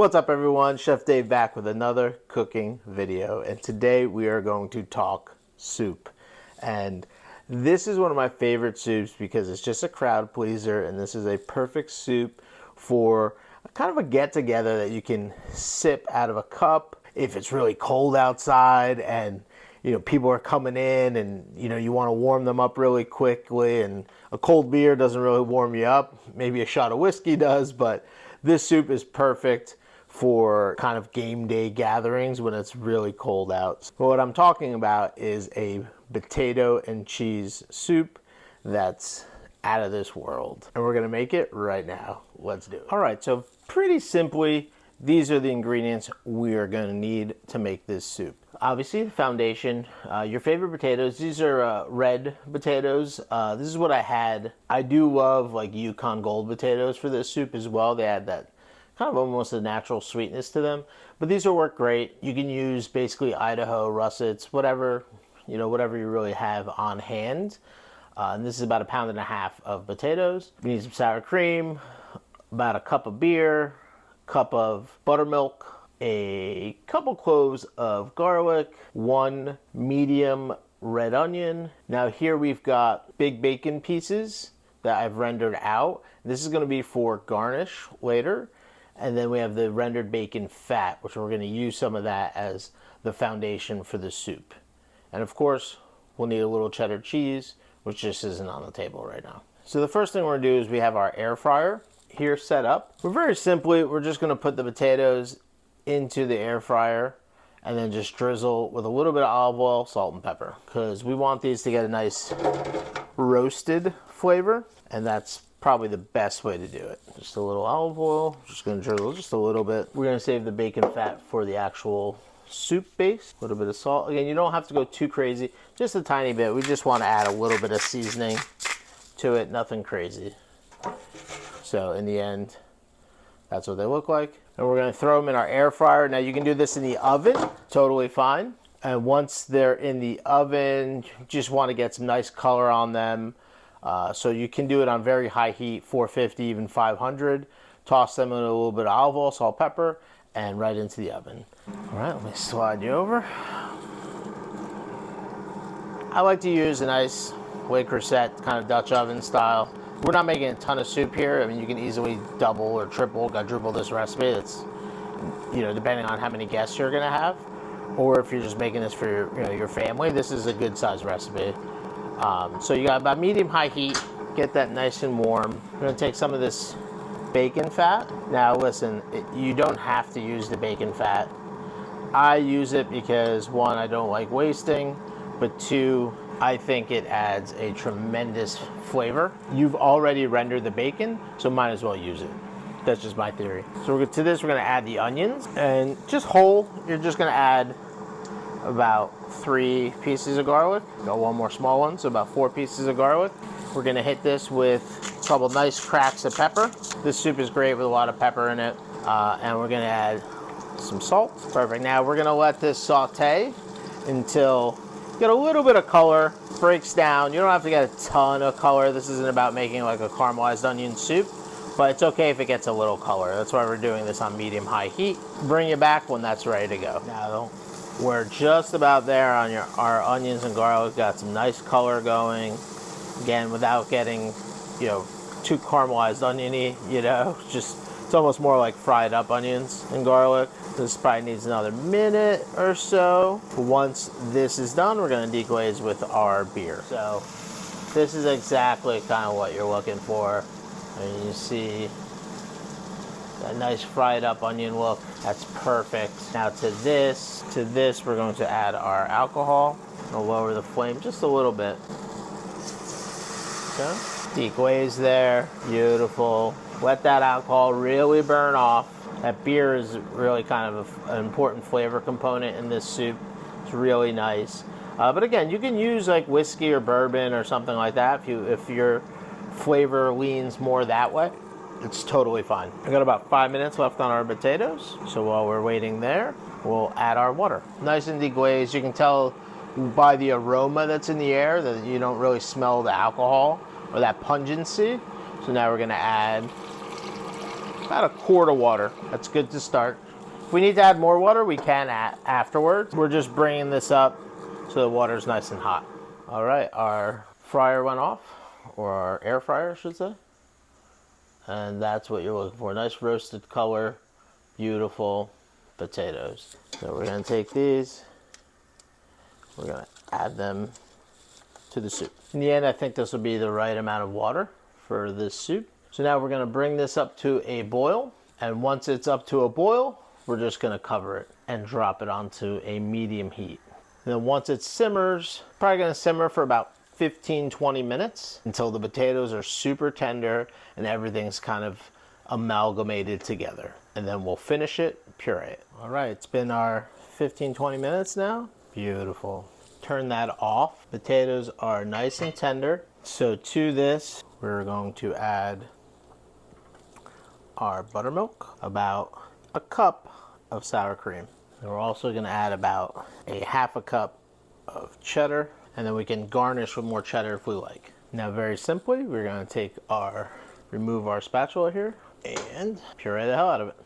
What's up everyone, Chef Dave back with another cooking video, and today we are going to talk soup. And this is one of my favorite soups because it's just a crowd pleaser, and this is a perfect soup for kind of a get together that you can sip out of a cup if it's really cold outside and people are coming in and you want to warm them up really quickly, and a cold beer doesn't really warm you up. Maybe a shot of whiskey does, but this soup is perfect for kind of game day gatherings when it's really cold out. But what I'm talking about is a potato and cheese soup that's out of this world. And we're gonna make it right now. Let's do it. All right, so pretty simply, these are the ingredients we are gonna need to make this soup. Obviously, the foundation, your favorite potatoes. These are red potatoes. This is what I had. I do love like Yukon Gold potatoes for this soup as well. They had that kind of almost a natural sweetness to them, but these will work great. You can use basically Idaho, russets, whatever whatever you really have on hand. And this is about 1.5 pounds of potatoes. We need some sour cream, about a cup of beer, cup of buttermilk, a couple cloves of garlic, 1 medium red onion. Now here we've got big bacon pieces that I've rendered out. This is going to be for garnish later. And then we have the rendered bacon fat, which we're going to use some of that as the foundation for the soup. And of course, we'll need a little cheddar cheese, which just isn't on the table right now. So the first thing we're going to do is we have our air fryer here set up. We're just going to put the potatoes into the air fryer and then just drizzle with a little bit of olive oil, salt, and pepper, because we want these to get a nice roasted flavor, and that's probably the best way to do it. Just a little olive oil, just gonna drizzle just a little bit. We're gonna save the bacon fat for the actual soup base. A little bit of salt. Again, you don't have to go too crazy, just a tiny bit. We just want to add a little bit of seasoning to it, nothing crazy. So in the end, that's what they look like. And we're gonna throw them in our air fryer. Now you can do this in the oven, totally fine. And once they're in the oven, you just wanna get some nice color on them. So you can do it on very high heat, 450, even 500. Toss them in a little bit of olive oil, salt, pepper, and right into the oven. All right, let me slide you over. I like to use a nice Le Creuset kind of Dutch oven style. We're not making a ton of soup here. I mean, you can easily double or quadruple this recipe. It's, depending on how many guests you're gonna have, or if you're just making this for your family, this is a good size recipe. So you got about medium-high heat, get that nice and warm. We're gonna take some of this bacon fat. Now listen, you don't have to use the bacon fat. I use it because 1, I don't like wasting, but 2, I think it adds a tremendous flavor. You've already rendered the bacon, so might as well use it. That's just my theory. So to this, we're gonna add the onions, and just whole, you're just gonna add about 3 pieces of garlic. Got 1 more small one, so about 4 pieces of garlic. We're gonna hit this with a couple nice cracks of pepper. This soup is great with a lot of pepper in it. And we're gonna add some salt. Perfect. Now we're gonna let this saute until you get a little bit of color, breaks down. You don't have to get a ton of color. This isn't about making like a caramelized onion soup, but it's okay if it gets a little color. That's why we're doing this on medium-high heat. Bring it back when that's ready to go. Now, we're just about there on our onions and garlic. Got some nice color going. Again, without getting, too caramelized oniony, it's almost more like fried up onions and garlic. This probably needs another minute or so. Once this is done, we're gonna deglaze with our beer. So this is exactly kind of what you're looking for. And you see that nice fried up onion look. That's perfect. Now to this, we're going to add our alcohol. We'll lower the flame just a little bit. Okay. Deglaze there, beautiful. Let that alcohol really burn off. That beer is really kind of an important flavor component in this soup. It's really nice. But again, you can use like whiskey or bourbon or something like that if your flavor leans more that way. It's totally fine. I got about 5 minutes left on our potatoes. So while we're waiting there, we'll add our water. Nice and deglazed. You can tell by the aroma that's in the air that you don't really smell the alcohol or that pungency. So now we're gonna add about a quart of water. That's good to start. If we need to add more water, we can add afterwards. We're just bringing this up so the water's nice and hot. All right, our fryer went off, or our air fryer, I should say. And that's what you're looking for. Nice roasted color, beautiful potatoes. So we're gonna take these, we're gonna add them to the soup. In the end, I think this will be the right amount of water for this soup. So now we're gonna bring this up to a boil. And once it's up to a boil, we're just gonna cover it and drop it onto a medium heat. And then once it simmers, probably gonna simmer for about 15-20 minutes until the potatoes are super tender and everything's kind of amalgamated together. And then we'll finish it, puree it. All right, it's been our 15-20 minutes now. Beautiful. Turn that off. Potatoes are nice and tender. So to this, we're going to add our buttermilk, about a cup of sour cream. And we're also gonna add about a half a cup of cheddar, and then we can garnish with more cheddar if we like. Now, very simply, we're gonna remove our spatula here and puree the hell out of it.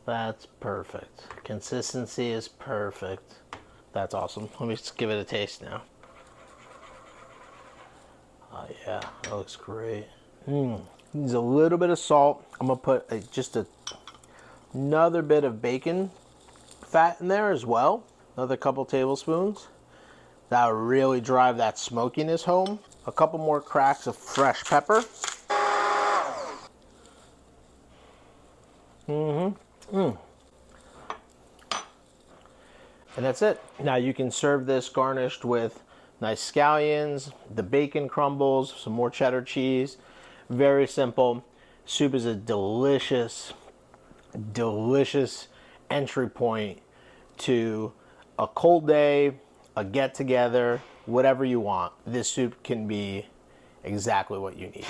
That's perfect. Consistency is perfect. That's awesome. Let me just give it a taste now. Oh yeah, that looks great. Needs a little bit of salt. I'm gonna put another bit of bacon fat in there as well. Another couple tablespoons. That'll really drive that smokiness home. A couple more cracks of fresh pepper. And that's it. Now you can serve this garnished with nice scallions, the bacon crumbles, some more cheddar cheese. Very simple. Soup is a delicious, delicious entry point to a cold day, a get together, whatever you want. This soup can be exactly what you need.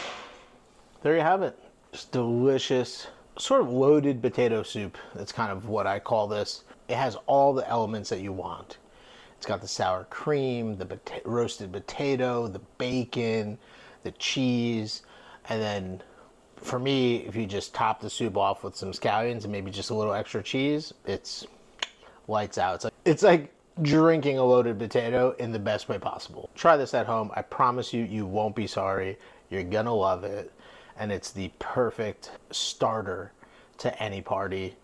There you have it. Just delicious, sort of loaded potato soup. That's kind of what I call this. It has all the elements that you want. It's got the sour cream, the roasted potato, the bacon, the cheese, and then for me, if you just top the soup off with some scallions and maybe just a little extra cheese, it's lights out. It's like drinking a loaded potato in the best way possible. Try this at home. I promise you, you won't be sorry. You're gonna love it. And it's the perfect starter to any party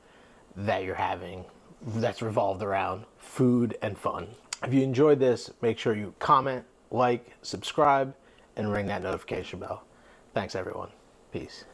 that you're having that's revolved around food and fun. If you enjoyed this, make sure you comment, like, subscribe, and ring that notification bell. Thanks, everyone. Peace.